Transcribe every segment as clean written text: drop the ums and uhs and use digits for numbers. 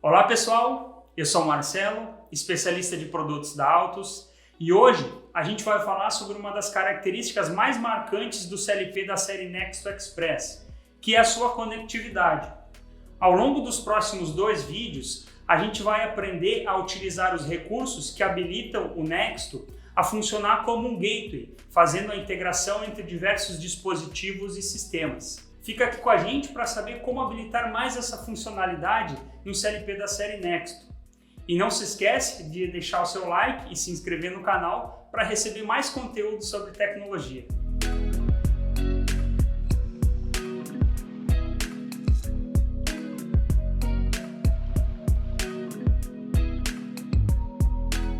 Olá pessoal, eu sou o Marcelo, especialista de produtos da Altus, e hoje a gente vai falar sobre uma das características mais marcantes do CLP da série Nexto Express, que é a sua conectividade. Ao longo dos próximos 2 vídeos, a gente vai aprender a utilizar os recursos que habilitam o Nexto a funcionar como um gateway, fazendo a integração entre diversos dispositivos e sistemas. Fica aqui com a gente para saber como habilitar mais essa funcionalidade no CLP da série Nexto. E não se esquece de deixar o seu like e se inscrever no canal para receber mais conteúdo sobre tecnologia.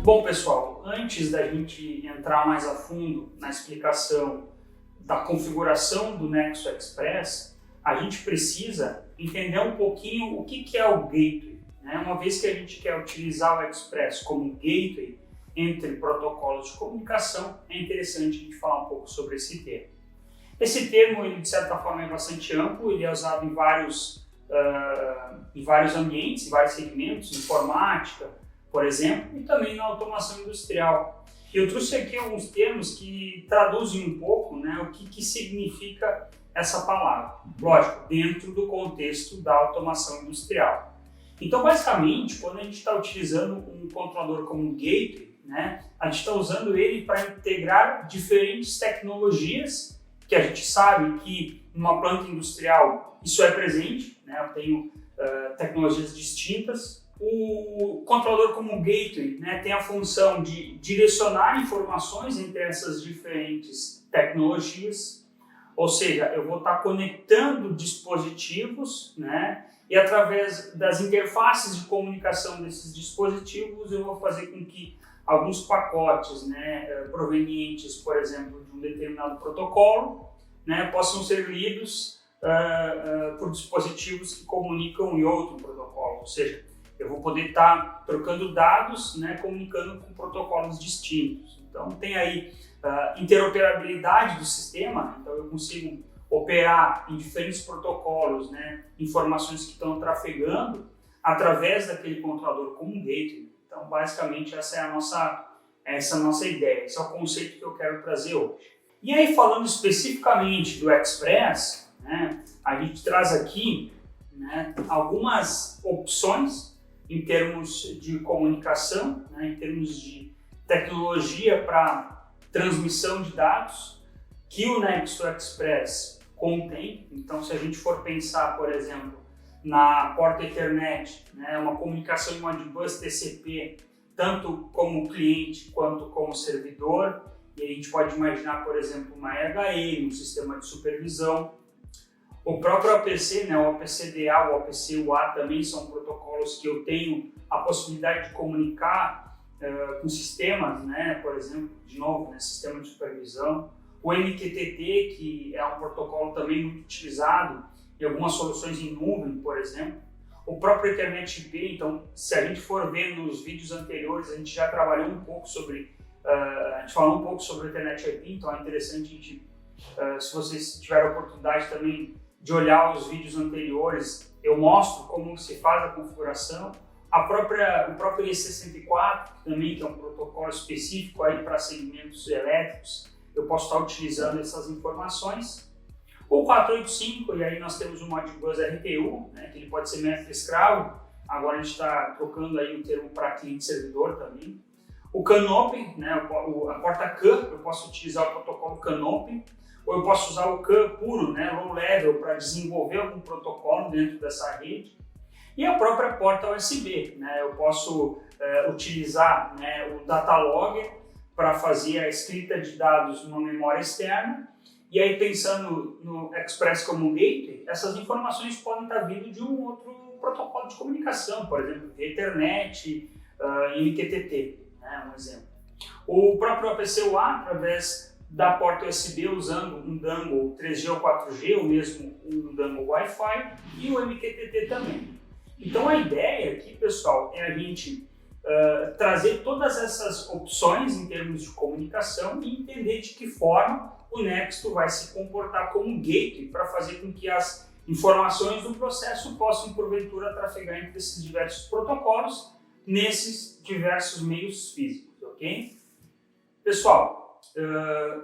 Bom pessoal, antes da gente entrar mais a fundo na explicação da configuração do Nexto Express, a gente precisa entender um pouquinho o que é o gateway, né? Uma vez que a gente quer utilizar o Express como gateway entre protocolos de comunicação, é interessante a gente falar um pouco sobre esse termo. Esse termo, ele, de certa forma, é bastante amplo, ele é usado em vários ambientes, em vários segmentos, informática, por exemplo, e também na automação industrial. Eu trouxe aqui alguns termos que traduzem um pouco, né, o que significa essa palavra. Lógico, dentro do contexto da automação industrial. Então, basicamente, quando a gente está utilizando um controlador como um gateway, né, a gente está usando ele para integrar diferentes tecnologias que a gente sabe que numa planta industrial isso é presente, né, eu tenho tecnologias distintas. O controlador como gateway, né, tem a função de direcionar informações entre essas diferentes tecnologias, ou seja, eu vou estar conectando dispositivos, né, e através das interfaces de comunicação desses dispositivos eu vou fazer com que alguns pacotes, né, provenientes, por exemplo, de um determinado protocolo, né, possam ser lidos por dispositivos que comunicam em outro protocolo, ou seja, eu vou poder estar trocando dados, né, comunicando com protocolos distintos. Então, tem aí interoperabilidade do sistema, então eu consigo operar em diferentes protocolos, né, informações que estão trafegando através daquele controlador como um gateway. Então, basicamente, essa é a nossa ideia, esse é o conceito que eu quero trazer hoje. E aí, falando especificamente do Express, né, a gente traz aqui, né, algumas opções em termos de comunicação, né, em termos de tecnologia para transmissão de dados, que o Nexto Express contém. Então, se a gente for pensar, por exemplo, na porta Ethernet, né, uma comunicação em Modbus TCP, tanto como cliente quanto como servidor, e a gente pode imaginar, por exemplo, uma EHE, um sistema de supervisão. O próprio APC, né, o APCDA, o APC-UA também são protocolos que eu tenho a possibilidade de comunicar com sistemas, né, por exemplo, de novo, né, sistema de supervisão. O MQTT, que é um protocolo também muito utilizado em algumas soluções em nuvem, por exemplo. O próprio Ethernet IP, então, se a gente for ver nos vídeos anteriores, a gente já trabalhou um pouco sobre, a gente falou um pouco sobre o Ethernet IP, então é interessante a gente, se vocês tiverem a oportunidade também de olhar os vídeos anteriores, eu mostro como se faz a configuração. O próprio IEC-104, também, que é um protocolo específico aí para segmentos elétricos, eu posso estar utilizando essas informações. O 485, e aí nós temos o Modbus RTU, né, que ele pode ser mestre-escravo, agora a gente está trocando aí o termo para cliente-servidor também. O CAN-Open, né, a porta CAN, eu posso utilizar o protocolo CAN-Open, ou eu posso usar o CAN puro, né, low level, para desenvolver algum protocolo dentro dessa rede. E a própria porta USB, né, eu posso utilizar, né, o Datalogger para fazer a escrita de dados numa memória externa. E aí, pensando no Express como um gateway, essas informações podem estar vindo de um outro protocolo de comunicação, por exemplo, Ethernet, MQTT, né, um exemplo. O próprio APC-UA, através da porta USB usando um dongle 3G ou 4G, ou mesmo um dongle Wi-Fi, e o MQTT também. Então a ideia aqui, pessoal, é a gente trazer todas essas opções em termos de comunicação e entender de que forma o Nexto vai se comportar como um gateway para fazer com que as informações do processo possam, porventura, trafegar entre esses diversos protocolos nesses diversos meios físicos, ok? Pessoal,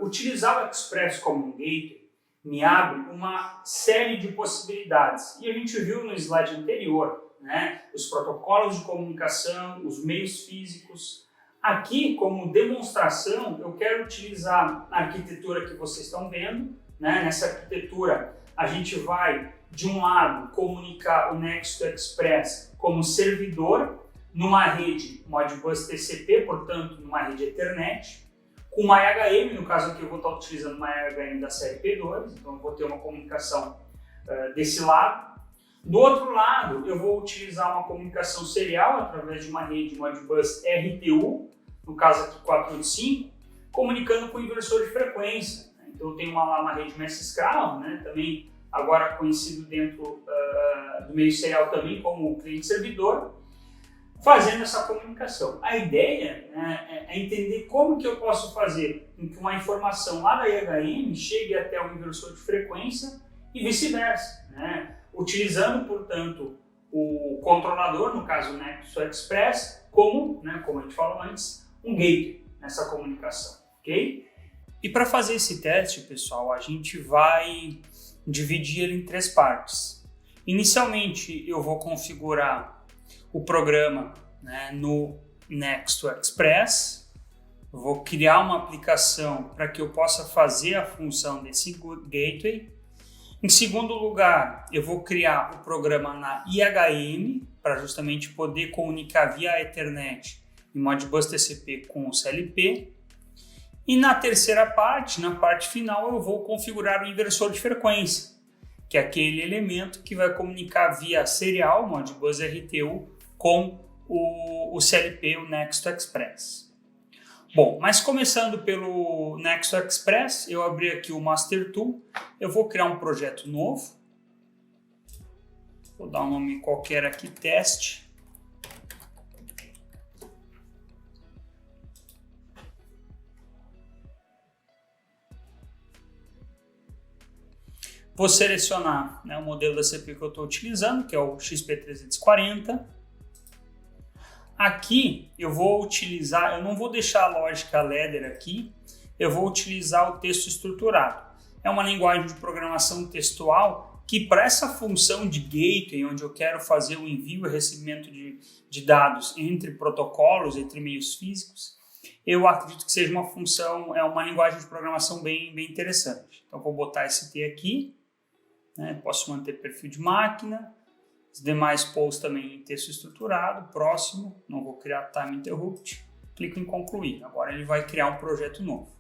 utilizar o Express como um gateway me abre uma série de possibilidades. E a gente viu no slide anterior, né, os protocolos de comunicação, os meios físicos. Aqui, como demonstração, eu quero utilizar a arquitetura que vocês estão vendo, né? Nessa arquitetura, a gente vai, de um lado, comunicar o Nexus Express como servidor numa rede Modbus TCP, portanto, numa rede Ethernet, com uma IHM, no caso aqui eu vou estar utilizando uma IHM da série P2, então eu vou ter uma comunicação desse lado. Do outro lado, eu vou utilizar uma comunicação serial através de uma rede Modbus RTU, no caso aqui 485, comunicando com o inversor de frequência. Então eu tenho uma rede mestre-escravo, né, também agora conhecido dentro do meio serial também como cliente-servidor, fazendo essa comunicação. A ideia, né, é entender como que eu posso fazer com que uma informação lá da IHM chegue até o inversor de frequência e vice-versa, né? Utilizando, portanto, o controlador, no caso o Nexus Express, como, né, como a gente falou antes, um gateway nessa comunicação, ok? E para fazer esse teste, pessoal, a gente vai dividir ele em 3 partes. Inicialmente, eu vou configurar o programa, né, no Nexus Express. Eu vou criar uma aplicação para que eu possa fazer a função desse gateway. Em segundo lugar, eu vou criar o programa na IHM para justamente poder comunicar via Ethernet e Modbus TCP com o CLP. E na terceira parte, na parte final, eu vou configurar o inversor de frequência, que é aquele elemento que vai comunicar via serial, Modbus RTU, com o CLP, o Nexus Express. Bom, mas começando pelo Nexus Express, eu abri aqui o Master Tool, eu vou criar um projeto novo, vou dar um nome qualquer aqui, teste. Vou selecionar, né, o modelo da CPU que eu estou utilizando, que é o XP340. Aqui eu vou utilizar, eu não vou deixar a lógica ladder aqui, eu vou utilizar o texto estruturado. É uma linguagem de programação textual que para essa função de gateway, onde eu quero fazer o envio e recebimento de dados entre protocolos, entre meios físicos, eu acredito que seja uma função, é uma linguagem de programação bem interessante. Então vou botar esse T aqui, né? Posso manter perfil de máquina. Os demais posts também em texto estruturado, próximo, não vou criar time interrupt, clico em concluir. Agora ele vai criar um projeto novo.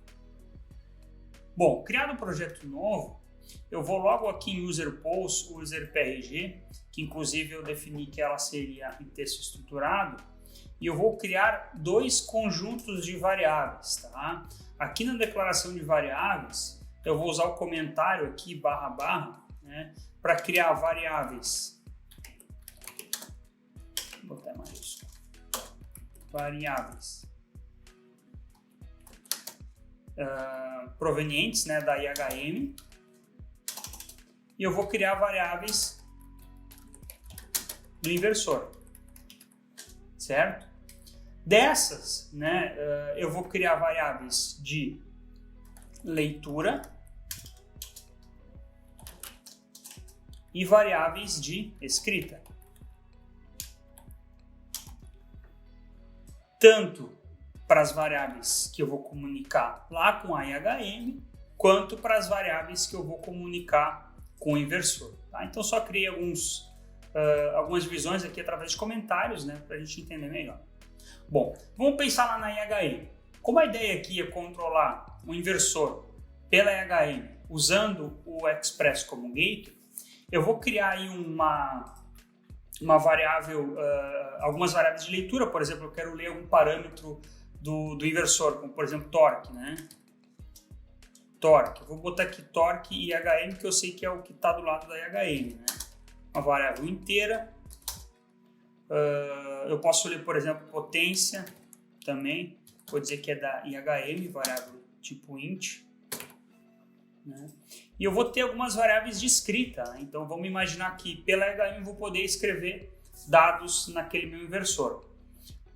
Bom, criado um projeto novo, eu vou logo aqui em user post, user PRG, que inclusive eu defini que ela seria em texto estruturado, e eu vou criar 2 conjuntos de variáveis, tá? Aqui na declaração de variáveis, eu vou usar o comentário aqui, //, né, para criar variáveis. Vou botar mais variáveis provenientes, né, da IHM, e eu vou criar variáveis do inversor, certo? Dessas, né, eu vou criar variáveis de leitura e variáveis de escrita. Tanto para as variáveis que eu vou comunicar lá com a IHM, quanto para as variáveis que eu vou comunicar com o inversor. Tá? Então, só criei algumas divisões aqui através de comentários, né, para a gente entender melhor. Bom, vamos pensar lá na IHM. Como a ideia aqui é controlar o inversor pela IHM usando o Express como gateway, eu vou criar aí uma variável, algumas variáveis de leitura. Por exemplo, eu quero ler algum parâmetro do inversor, como por exemplo torque, né? Torque, eu vou botar aqui torque e IHM, que eu sei que é o que está do lado da IHM, né? Uma variável inteira. Eu posso ler, por exemplo, potência também, vou dizer que é da IHM, variável tipo int, né? E eu vou ter algumas variáveis de escrita, né? Então vamos imaginar que pela HM eu vou poder escrever dados naquele meu inversor,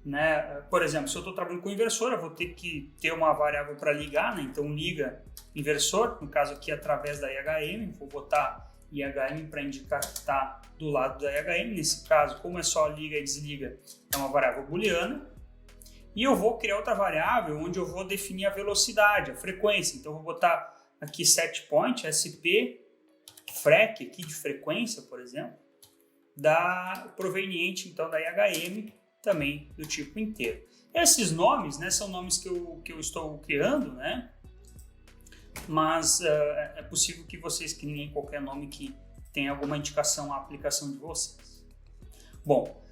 né? Por exemplo, se eu estou trabalhando com inversor, eu vou ter que ter uma variável para ligar, né? Então liga inversor, no caso aqui através da IHM, vou botar IHM para indicar que está do lado da IHM. Nesse caso, como é só liga e desliga, é uma variável booleana. E eu vou criar outra variável onde eu vou definir a velocidade, a frequência. Então eu vou botar aqui setPoint, SP, frec aqui de frequência, por exemplo, proveniente então da IHM, também do tipo inteiro. Esses nomes, né, são nomes que eu estou criando, né? Mas é possível que vocês criem qualquer nome que tenha alguma indicação à aplicação de vocês. Bom,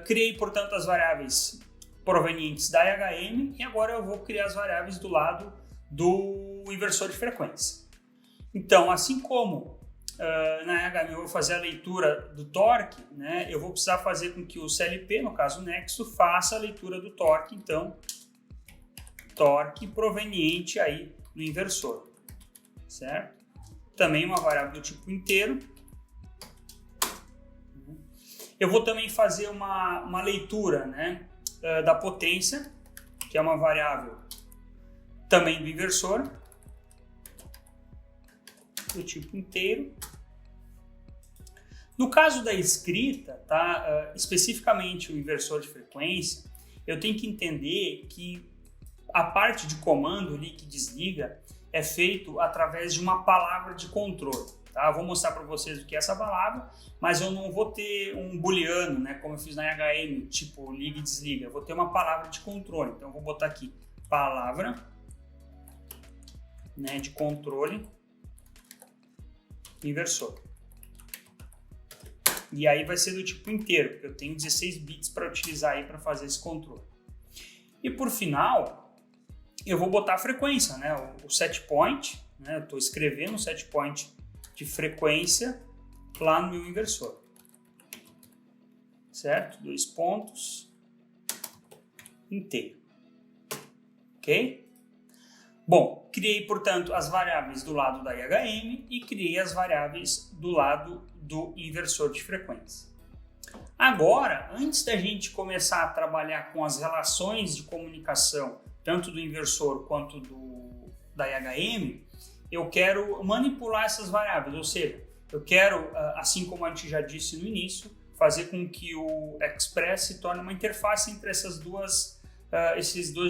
criei, portanto, as variáveis provenientes da IHM e agora eu vou criar as variáveis do lado do inversor de frequência. Então, assim como na IHM eu vou fazer a leitura do torque, né, eu vou precisar fazer com que o CLP, no caso o Nexo, faça a leitura do torque, então, torque proveniente aí do inversor, certo? Também uma variável do tipo inteiro. Eu vou também fazer uma leitura, né, da potência, que é uma variável também do inversor, do tipo inteiro. No caso da escrita, tá, especificamente o inversor de frequência, eu tenho que entender que a parte de comando ali que desliga é feito através de uma palavra de controle. Tá? Eu vou mostrar para vocês o que é essa palavra, mas eu não vou ter um booleano, né, como eu fiz na IHM, tipo liga e desliga. Eu vou ter uma palavra de controle. Então eu vou botar aqui palavra, né, de controle inversor. E aí vai ser do tipo inteiro, porque eu tenho 16 bits para utilizar aí para fazer esse controle. E por final, eu vou botar a frequência, né? O setPoint, né? Eu estou escrevendo o setPoint de frequência lá no meu inversor. Certo? 2 pontos, inteiro. Ok? Bom, criei, portanto, as variáveis do lado da IHM e criei as variáveis do lado do inversor de frequência. Agora, antes da gente começar a trabalhar com as relações de comunicação, tanto do inversor quanto da IHM, eu quero manipular essas variáveis, ou seja, eu quero, assim como a gente já disse no início, fazer com que o Express se torne uma interface entre esses dois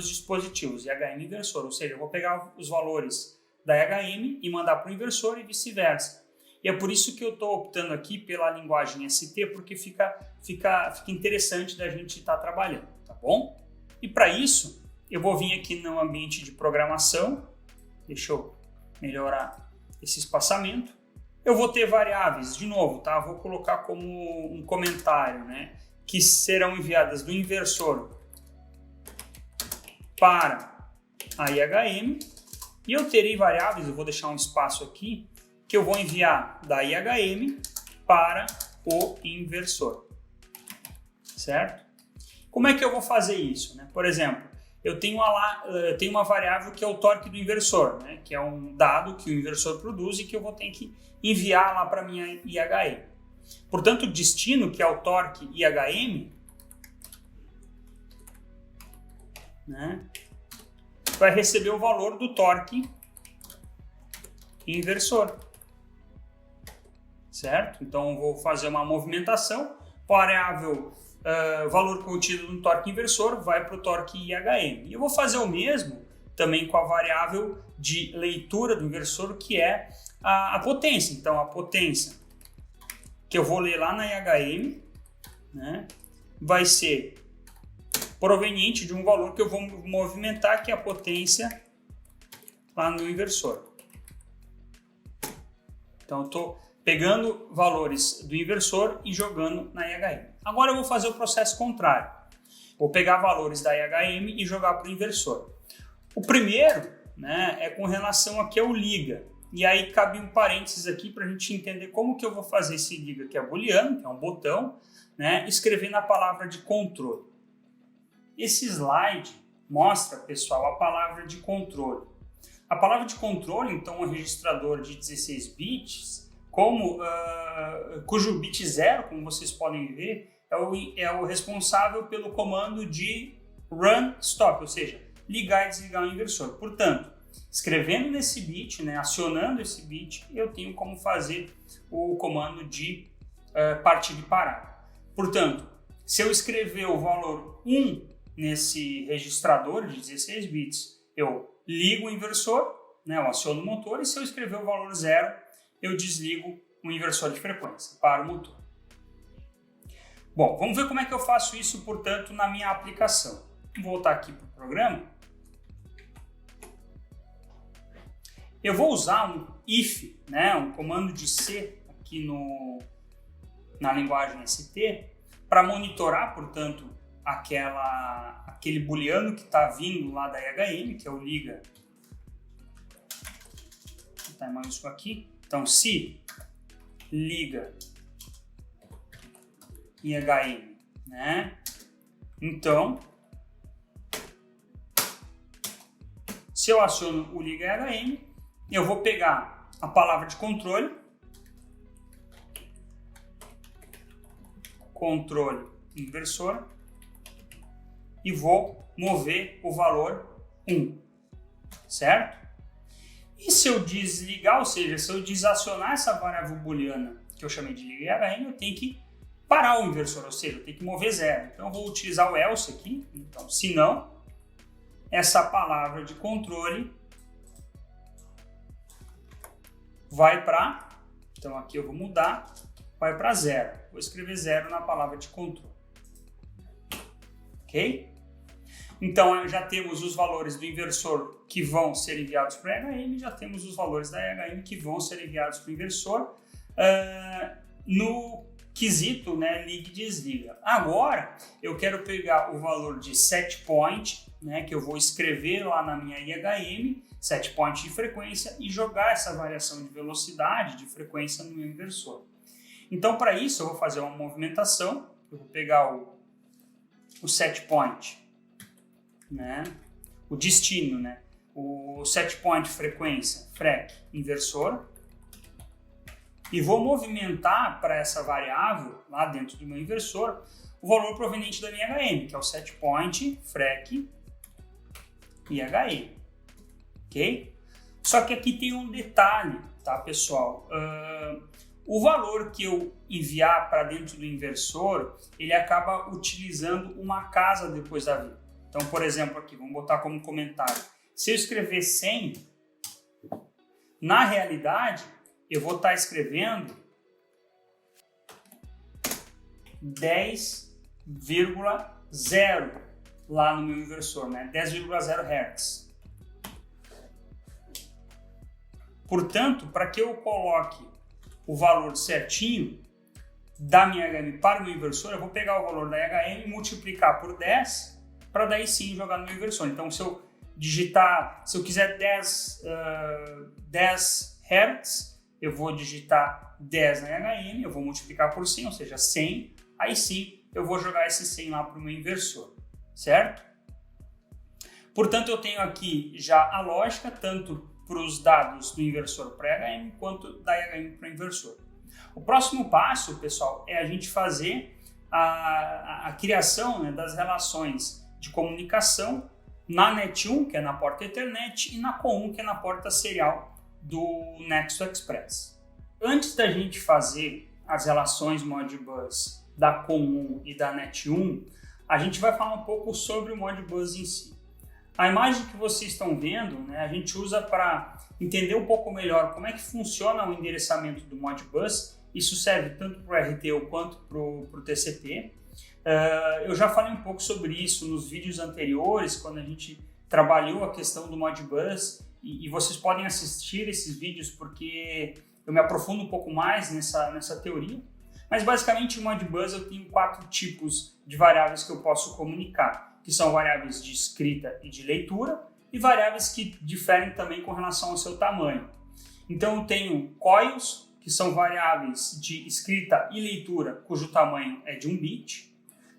dispositivos, IHM e inversor, ou seja, eu vou pegar os valores da IHM e mandar para o inversor e vice-versa. E é por isso que eu estou optando aqui pela linguagem ST, porque fica interessante da gente estar trabalhando, tá bom? E para isso, eu vou vir aqui no ambiente de programação, deixa eu melhorar esse espaçamento. Eu vou ter variáveis, de novo, tá? Vou colocar como um comentário, né? Que serão enviadas do inversor para a IHM. E eu terei variáveis, eu vou deixar um espaço aqui, que eu vou enviar da IHM para o inversor, certo? Como é que eu vou fazer isso, né? Por exemplo, eu tenho uma variável que é o torque do inversor, né? Que é um dado que o inversor produz e que eu vou ter que enviar lá para a minha IHM. Portanto, o destino, que é o torque IHM, né, vai receber o valor do torque inversor, certo? Então, eu vou fazer uma movimentação, variável valor contido no torque inversor vai para o torque IHM. E eu vou fazer o mesmo também com a variável de leitura do inversor, que é a potência. Então, a potência que eu vou ler lá na IHM, né, vai ser proveniente de um valor que eu vou movimentar, que é a potência lá no inversor. Então, eu estou pegando valores do inversor e jogando na IHM. Agora eu vou fazer o processo contrário. Vou pegar valores da IHM e jogar para o inversor. O primeiro, né, é com relação aqui ao liga. E aí cabe um parênteses aqui para a gente entender como que eu vou fazer esse liga, que é booleano, que é um botão, né, escrevendo a palavra de controle. Esse slide mostra, pessoal, a palavra de controle. A palavra de controle, então, é um registrador de 16 bits, cujo bit 0, como vocês podem ver, é o responsável pelo comando de run stop, ou seja, ligar e desligar o inversor. Portanto, escrevendo nesse bit, né, acionando esse bit, eu tenho como fazer o comando de partir e parar. Portanto, se eu escrever o valor 1 nesse registrador de 16 bits, eu ligo o inversor, né, eu aciono o motor, e se eu escrever o valor 0, eu desligo o inversor de frequência, para o motor. Bom, vamos ver como é que eu faço isso, portanto, na minha aplicação. Vou voltar aqui para o programa. Eu vou usar um if, né, um comando de C aqui na linguagem ST, para monitorar, portanto, aquele booleano que está vindo lá da IHM, que é o liga. Vou botar mais isso aqui. Então, se liga IHM, né? Então, se eu aciono o liga IHM, eu vou pegar a palavra de controle inversor, e vou mover o valor 1, certo? E se eu desligar, ou seja, se eu desacionar essa variável booleana que eu chamei de liga IHM, eu tenho que parar o inversor, ou seja, eu tenho que mover 0. Então eu vou utilizar o else aqui. Então, se não, essa palavra de controle vai para, então aqui eu vou mudar, vai para 0. Vou escrever 0 na palavra de controle. Ok? Então já temos os valores do inversor que vão ser enviados para a IHM, já temos os valores da IHM que vão ser enviados para o inversor no quesito, né, liga e desliga. Agora eu quero pegar o valor de set point, né, que eu vou escrever lá na minha IHM, set point de frequência, e jogar essa variação de velocidade, de frequência no meu inversor. Então, para isso, eu vou fazer uma movimentação. Eu vou pegar o set point, né, o destino, né, o set point frequência, frec, inversor, e vou movimentar para essa variável, lá dentro do meu inversor, o valor proveniente da minha IHM, que é o set point, frec, IHM. Ok? Só que aqui tem um detalhe, tá, pessoal? O valor que eu enviar para dentro do inversor, ele acaba utilizando uma casa depois da vírgula. Então, por exemplo, aqui, vamos botar como comentário. Se eu escrever 100, na realidade, eu vou estar escrevendo 10,0 lá no meu inversor, né? 10,0 Hz. Portanto, para que eu coloque o valor certinho da minha IHM para o meu inversor, eu vou pegar o valor da IHM e multiplicar por 10 para daí sim jogar no meu inversor. Então, se eu quiser 10 Hz, eu vou digitar 10 na IHM, eu vou multiplicar por 100, ou seja, 100, aí sim eu vou jogar esse 100 lá para o meu inversor, certo? Portanto, eu tenho aqui já a lógica, tanto para os dados do inversor para a IHM, quanto da IHM para o inversor. O próximo passo, pessoal, é a gente fazer a criação, né, das relações de comunicação na NET1, que é na porta Ethernet, e na COM1, que é na porta serial do Nexo Express. Antes da gente fazer as relações Modbus da COM1 e da NET1, a gente vai falar um pouco sobre o Modbus em si. A imagem que vocês estão vendo, né, a gente usa para entender um pouco melhor como é que funciona o endereçamento do Modbus. Isso serve tanto para o RTU quanto para o TCP. Eu já falei um pouco sobre isso nos vídeos anteriores, quando a gente trabalhou a questão do Modbus, e vocês podem assistir esses vídeos porque eu me aprofundo um pouco mais nessa teoria. Mas basicamente, o Modbus eu tenho 4 tipos de variáveis que eu posso comunicar, que são variáveis de escrita e de leitura, e variáveis que diferem também com relação ao seu tamanho. Então eu tenho coils, que são variáveis de escrita e leitura, cujo tamanho é de 1 bit.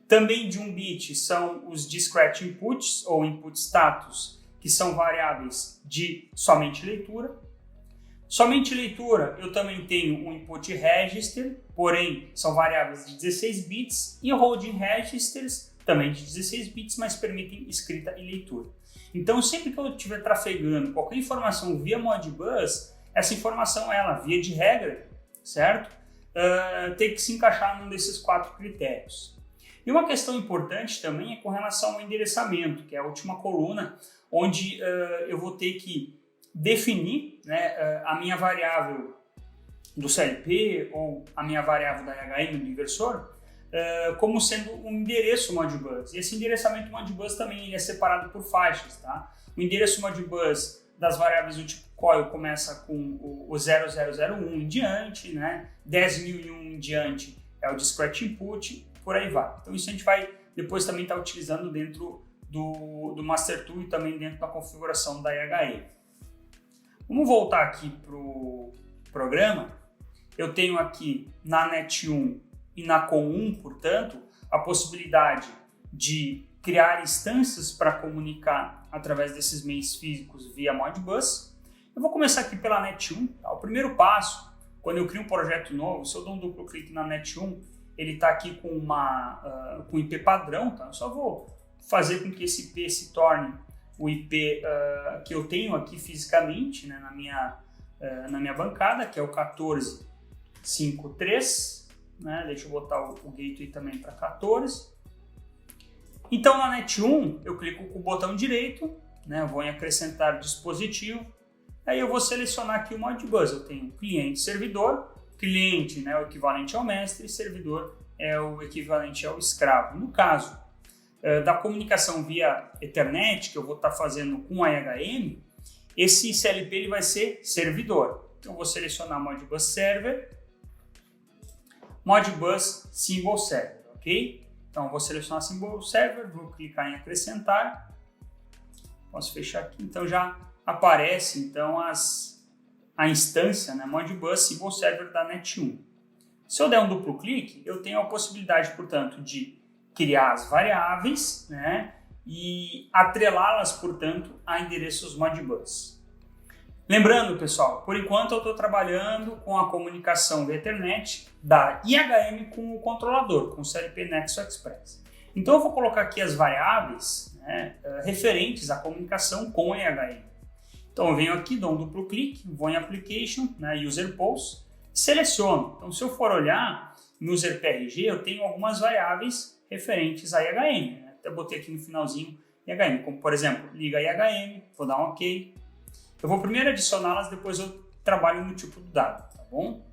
Também de 1 bit são os discrete inputs, ou input status, que que são variáveis de somente leitura. Somente leitura, eu também tenho um input register, porém são variáveis de 16 bits, e holding registers, também de 16 bits, mas permitem escrita e leitura. Então, sempre que eu estiver trafegando qualquer informação via Modbus, essa informação, ela, via de regra, certo? Tem que se encaixar num desses 4 critérios. E uma questão importante também é com relação ao endereçamento, que é a última coluna, onde eu vou ter que definir, né, a minha variável do CLP ou a minha variável da IHM do inversor como sendo um endereço Modbus. E esse endereçamento Modbus também é separado por faixas. Tá? O endereço Modbus das variáveis do tipo coil começa com o 0001 em diante, né? 10.001 em diante é o discrete input, por aí vai. Então isso a gente vai depois também estar utilizando dentro do master tool e também dentro da configuração da IHM. Vamos voltar aqui para o programa. Eu tenho aqui na Net1 e na Com1, portanto, a possibilidade de criar instâncias para comunicar através desses meios físicos via Modbus. Eu vou começar aqui pela Net1. Tá? O primeiro passo, quando eu crio um projeto novo, se eu dou um duplo clique na Net1, ele está aqui com com IP padrão. Tá? Eu só vou fazer com que esse IP se torne o IP que eu tenho aqui fisicamente, né, na minha bancada, que é o 14.5.3, né, deixa eu botar o gateway também para 14. Então na Net1 eu clico com o botão direito, né, eu vou em acrescentar dispositivo, aí eu vou selecionar aqui o Modbus. Eu tenho cliente e servidor, cliente, né, é o equivalente ao mestre, servidor é o equivalente ao escravo. No caso da comunicação via Ethernet, que eu vou estar fazendo com a IHM, esse CLP ele vai ser servidor. Então eu vou selecionar Modbus Server, Modbus Symbol Server, ok? Então eu vou selecionar Symbol Server, vou clicar em acrescentar, posso fechar aqui, então já aparece então a instância, né, Modbus Symbol Server da Net1. Se eu der um duplo clique, eu tenho a possibilidade, portanto, de criar as variáveis, né, e atrelá-las, portanto, a endereços Modbus. Lembrando, pessoal, por enquanto eu estou trabalhando com a comunicação via Ethernet da IHM com o controlador, com o CLP Nexo Express. Então eu vou colocar aqui as variáveis, né, referentes à comunicação com a IHM. Então eu venho aqui, dou um duplo clique, vou em Application, né, User Pools, seleciono. Então se eu for olhar no User PRG, eu tenho algumas variáveis referentes à IHM. Né? Até botei aqui no finalzinho IHM, como por exemplo, liga IHM, vou dar um OK. Eu vou primeiro adicioná-las, depois eu trabalho no tipo do dado, tá bom?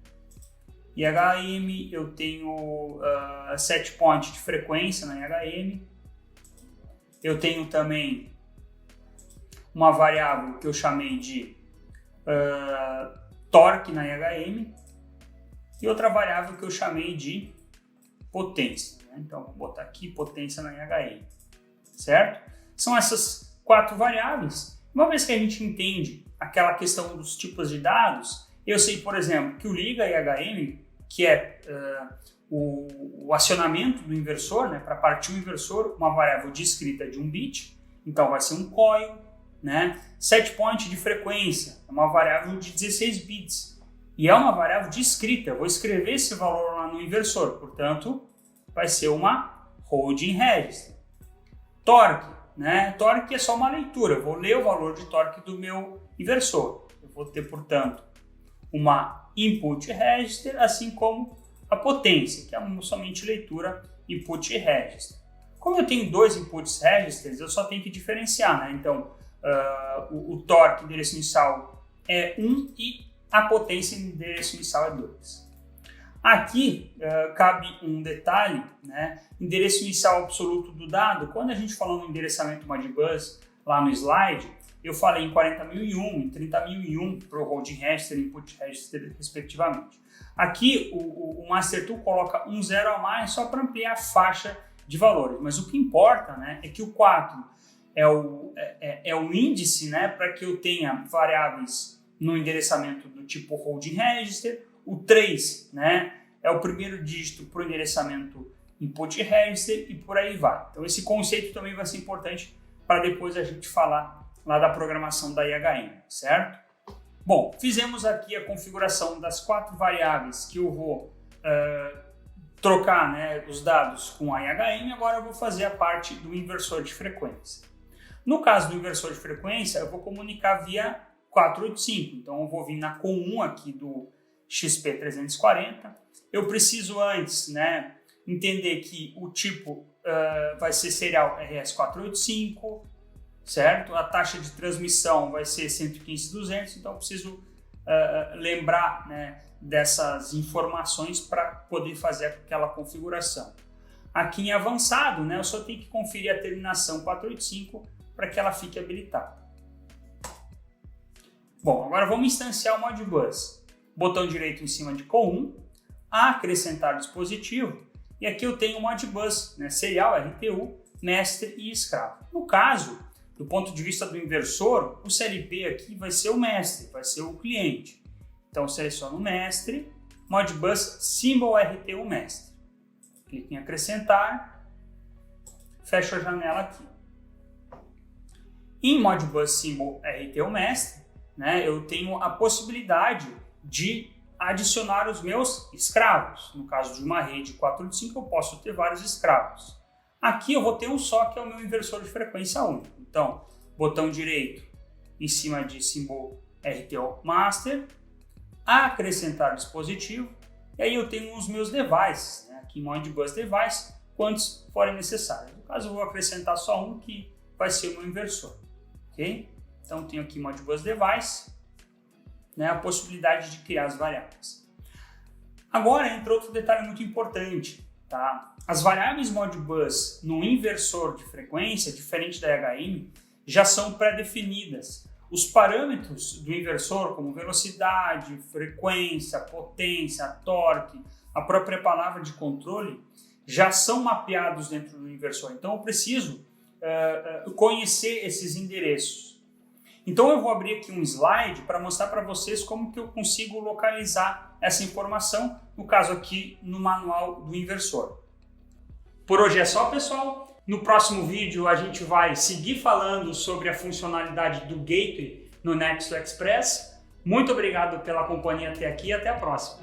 IHM, eu tenho set point de frequência na IHM. Eu tenho também uma variável que eu chamei de torque na IHM e outra variável que eu chamei de potência. Né? Então, vou botar aqui potência na IHM, certo? São essas 4 variáveis. Uma vez que a gente entende aquela questão dos tipos de dados, eu sei, por exemplo, que o liga IHM, que é o acionamento do inversor, né, para partir o inversor, uma variável discreta de 1 bit, então vai ser um coil, né? Set point de frequência, é uma variável de 16 bits, e é uma variável discreta, eu vou escrever esse valor lá no inversor, portanto, vai ser uma holding register. Torque, né? Torque é só uma leitura, eu vou ler o valor de torque do meu inversor. Eu vou ter, portanto, uma input register, assim como a potência, que é somente leitura input register. Como eu tenho 2 inputs registers, eu só tenho que diferenciar, né? Então, o torque endereço inicial é 1 e a potência endereço inicial é 2. Aqui cabe um detalhe, né? Endereço inicial absoluto do dado. Quando a gente falou no endereçamento Modbus, lá no slide, eu falei em 40.001, em 30.001 para o holding register e input register, respectivamente. Aqui o Master Tool coloca um 0 a mais só para ampliar a faixa de valores, mas o que importa, né, é que o 4 é o índice, né, para que eu tenha variáveis no endereçamento do tipo holding register. O 3, né, é o primeiro dígito para o endereçamento input register e por aí vai. Então esse conceito também vai ser importante para depois a gente falar lá da programação da IHM, certo? Bom, fizemos aqui a configuração das 4 variáveis que eu vou trocar, né, os dados com a IHM. Agora eu vou fazer a parte do inversor de frequência. No caso do inversor de frequência, eu vou comunicar via 485. Então eu vou vir na COM1 aqui do XP340. Eu preciso antes, né, entender que o tipo vai ser serial RS485, certo? A taxa de transmissão vai ser 115.200, então eu preciso lembrar, né, dessas informações para poder fazer aquela configuração. Aqui em avançado, né, eu só tenho que conferir a terminação 485 para que ela fique habilitada. Bom, agora vamos instanciar o Modbus. Botão direito em cima de COM1, acrescentar dispositivo, e aqui eu tenho o Modbus, né, serial, RTU, mestre e escravo. No caso, do ponto de vista do inversor, o CLP aqui vai ser o mestre, vai ser o cliente. Então, eu seleciono o mestre, Modbus Symbol RTU mestre. Clique em acrescentar, fecho a janela aqui. Em Modbus Symbol RTU mestre, né, eu tenho a possibilidade de adicionar os meus escravos. No caso de uma rede 485, eu posso ter vários escravos. Aqui eu vou ter um só, que é o meu inversor de frequência único. Então, botão direito em cima de Symbol RTU Master, acrescentar dispositivo, e aí eu tenho os meus devices, né, aqui em Modbus Device, quantos forem necessários. No caso, eu vou acrescentar só um, que vai ser o meu inversor. Ok? Então, eu tenho aqui Modbus Device, né, a possibilidade de criar as variáveis. Agora entra outro detalhe muito importante. Tá? As variáveis Modbus no inversor de frequência, diferente da IHM, já são pré-definidas. Os parâmetros do inversor, como velocidade, frequência, potência, torque, a própria palavra de controle, já são mapeados dentro do inversor. Então eu preciso conhecer esses endereços. Então eu vou abrir aqui um slide para mostrar para vocês como que eu consigo localizar essa informação, no caso aqui no manual do inversor. Por hoje é só, pessoal. No próximo vídeo a gente vai seguir falando sobre a funcionalidade do Gateway no Nexo Express. Muito obrigado pela companhia até aqui e até a próxima.